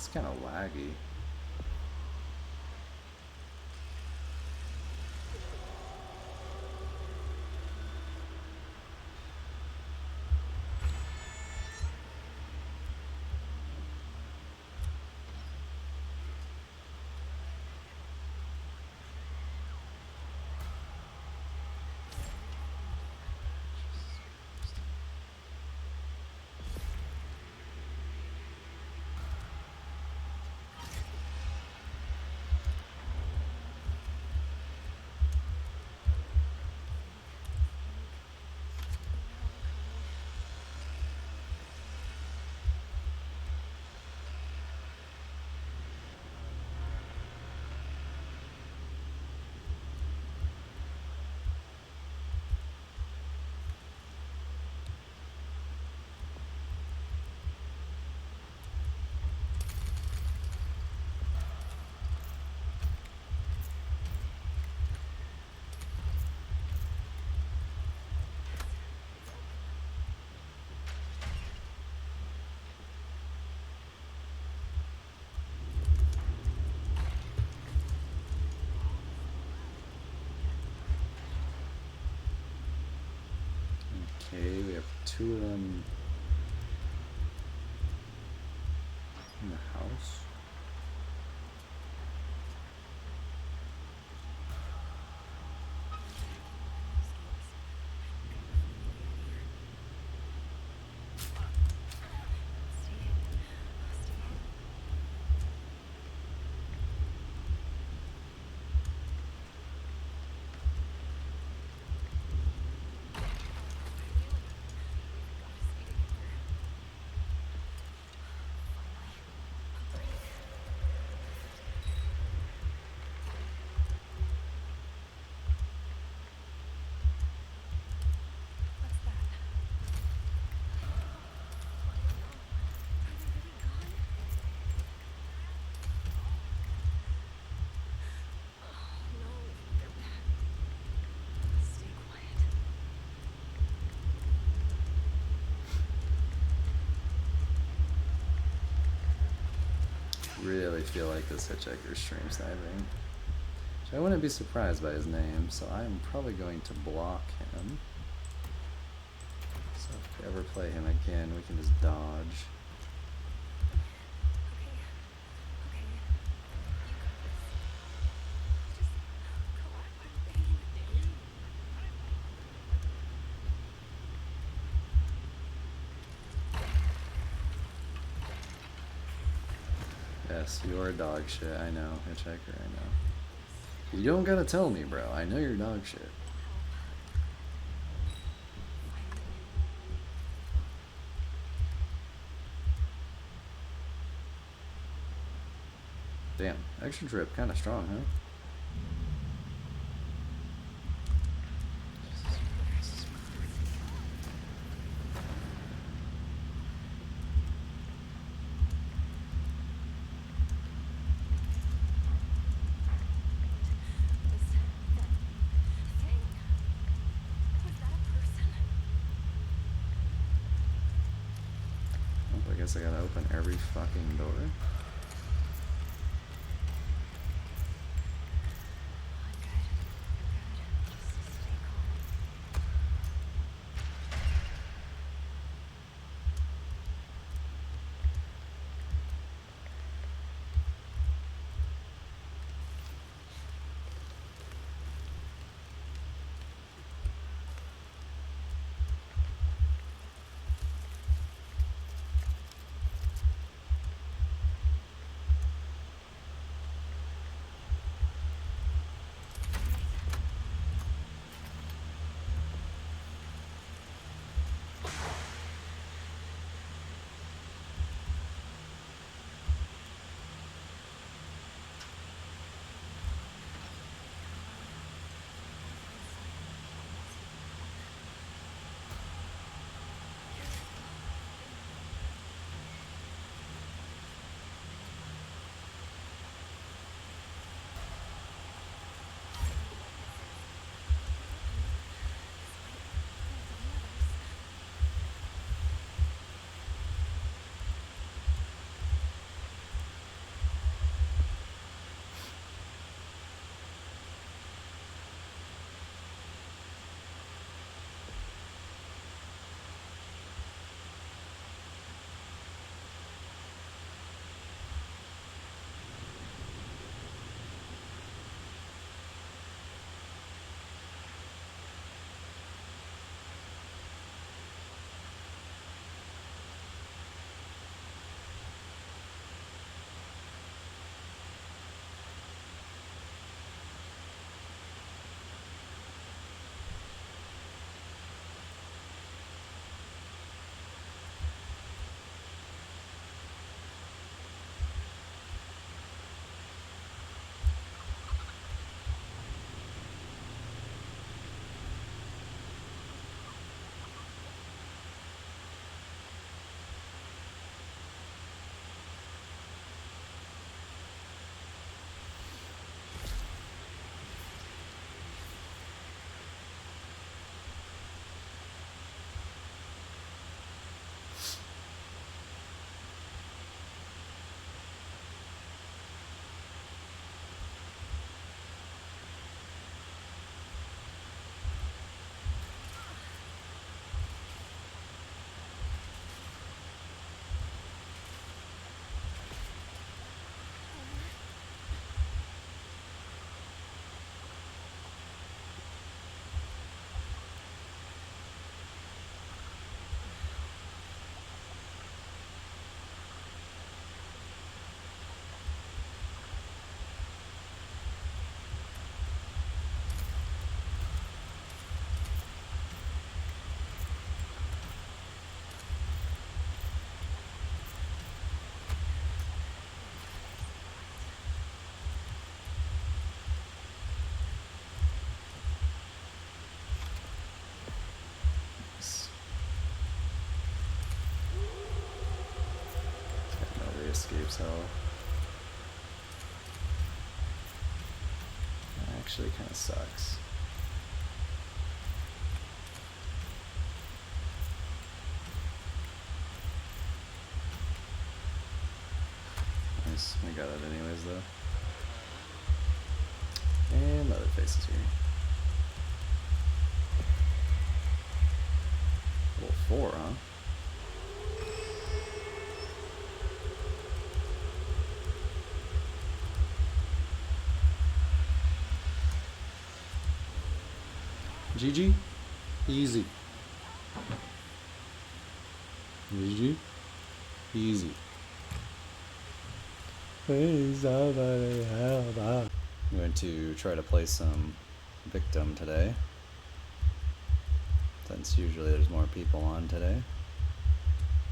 It's kind of laggy. Okay, we have two of them in the house. Really feel like this hitchhiker's stream sniping. So I wouldn't be surprised by his name, so I'm probably going to block him. So if we ever play him again, we can just dodge. Yes, you're dog shit. I know, hitchhiker, I know. You don't gotta tell me, bro. I know you're dog shit. Damn, extra drip, kind of strong, huh? I guess I gotta open every fucking door. escapes hell. That actually kind of sucks. Nice, I got it anyways though. And other faces here. Level 4, huh? GG? Easy. GG? Easy. Please somebody help out. I'm going to try to play some Victim today, since usually there's more people on today.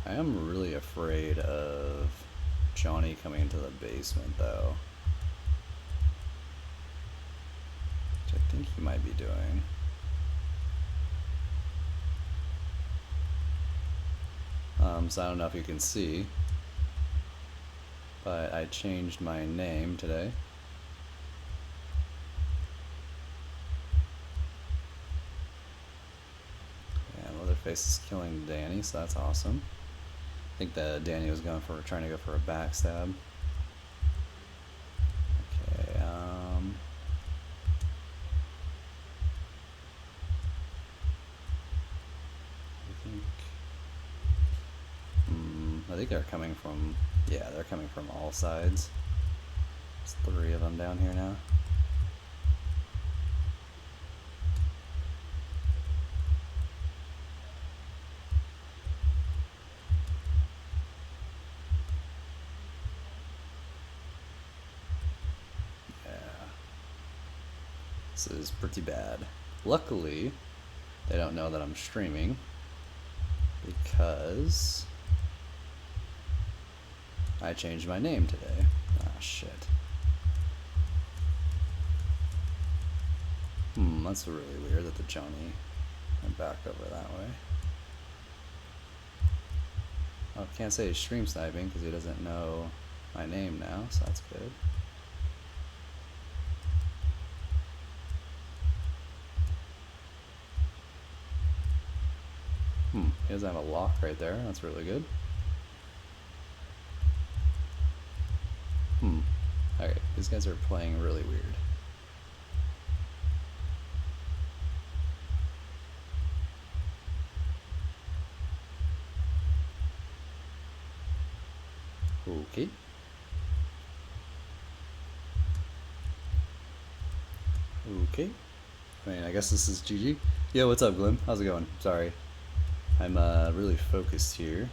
I am really afraid of Johnny coming into the basement though, which I think he might be doing. So I don't know if you can see, but I changed my name today. And Leatherface is killing Danny, so that's awesome. I think that Danny was trying to go for a backstab. Okay, I think they're coming from, yeah, they're coming from all sides. There's 3 of them down here now. Yeah. This is pretty bad. Luckily, they don't know that I'm streaming, because I changed my name today. Ah, shit. That's really weird that the Johnny went back over that way. Oh, can't say he's stream sniping because he doesn't know my name now, so that's good. He doesn't have a lock right there. That's really good. Alright, these guys are playing really weird. Okay. Okay. I mean, I guess this is GG. Yo, what's up, Glim? How's it going? Sorry. I'm really focused here.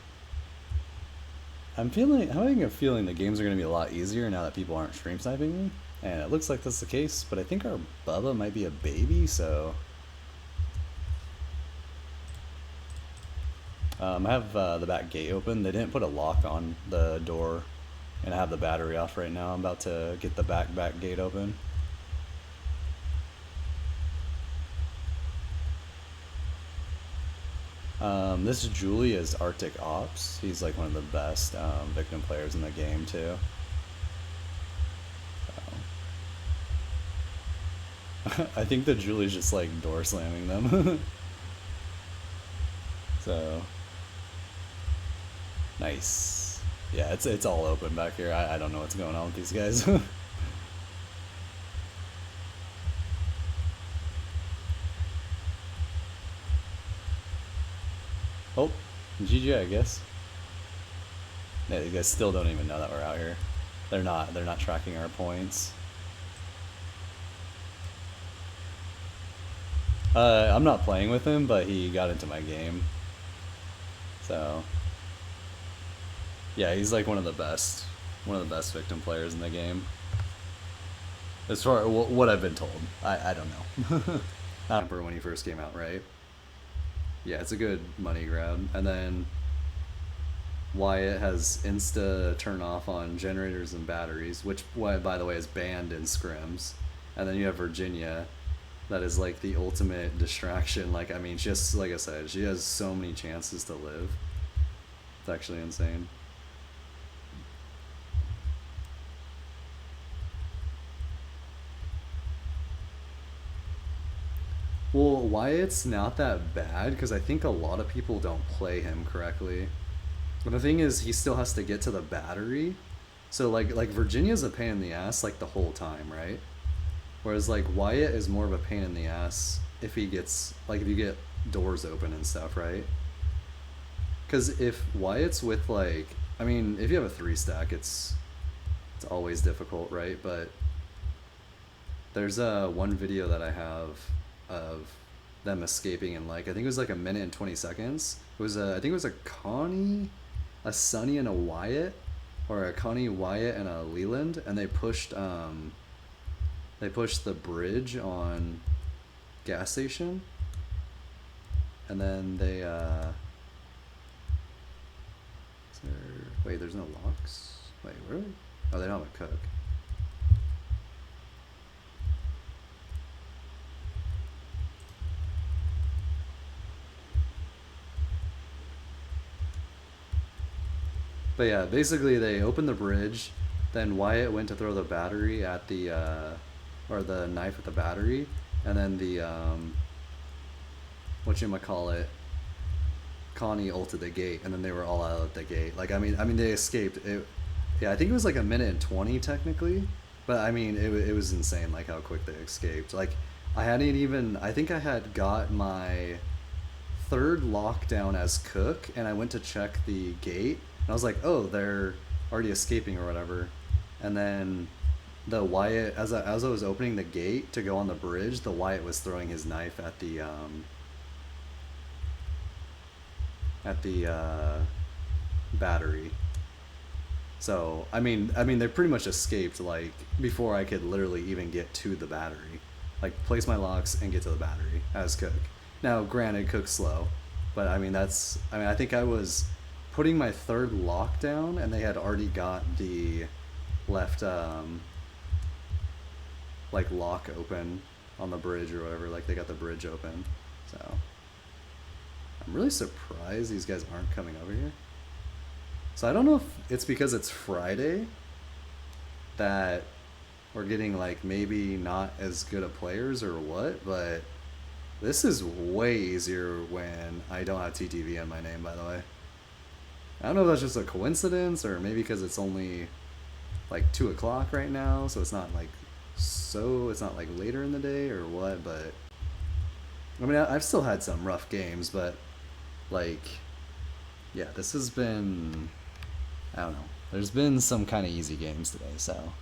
I'm having a feeling the games are going to be a lot easier now that people aren't stream sniping me. And it looks like that's the case, but I think our Bubba might be a baby, so... I have the back gate open. They didn't put a lock on the door, and I have the battery off right now. I'm about to get the back gate open. This Julie is Arctic Ops. He's like one of the best Victim players in the game too. So. I think that Julie's just like door slamming them. So nice. Yeah, it's all open back here. I don't know what's going on with these guys. Oh, GG, I guess. Yeah, you guys still don't even know that we're out here. They're not tracking our points. I'm not playing with him, but he got into my game. So yeah, he's like one of the best Victim players in the game. As far as what I've been told, I don't know. I remember when he first came out, right? Yeah, it's a good money grab. And then Wyatt has insta turn off on generators and batteries, which, by the way, is banned in scrims. And then you have Virginia, that is like the ultimate distraction. Like, I mean, just like I said, she has so many chances to live. It's actually insane. Well, Wyatt's not that bad because I think a lot of people don't play him correctly. But the thing is, he still has to get to the battery. So like Virginia's a pain in the ass like the whole time, right? Whereas like Wyatt is more of a pain in the ass if he gets like if you get doors open and stuff, right? Because if Wyatt's with like, I mean, if you have a three stack, it's always difficult, right? But there's one video that I have of them escaping in like I think it was like a minute and 20 seconds. It was I think it was a Connie, a Sunny and a Wyatt, or a Connie Wyatt and a Leland, and they pushed the bridge on gas station, and then they wait, there's no locks. Wait, where? Oh, they don't have a cook. But yeah, basically they opened the bridge, then Wyatt went to throw the battery at the or the knife at the battery, and then the whatchamacallit, Connie ulted the gate, and then they were all out at the gate. Like I mean they escaped. Yeah, I think it was like a minute and 20 technically, but I mean it was insane like how quick they escaped. Like I hadn't even I think I had got my third lockdown as cook, and I went to check the gate, and I was like, oh, they're already escaping or whatever, and then the Wyatt as I was opening the gate to go on the bridge, the Wyatt was throwing his knife at the battery. So I mean they pretty much escaped like before I could literally even get to the battery, like place my locks and get to the battery as cook. Now, granted, cook slow, but I mean I think I was putting my third lock down and they had already got the left like lock open on the bridge or whatever. Like they got the bridge open, so I'm really surprised these guys aren't coming over here. So I don't know if it's because it's Friday that we're getting like maybe not as good of players or what, but this is way easier when I don't have TTV in my name, by the way. I don't know if that's just a coincidence or maybe because it's only like 2 o'clock right now, so it's not like later in the day or what, but I mean I've still had some rough games, but like yeah, this has been, I don't know. There's been some kind of easy games today, so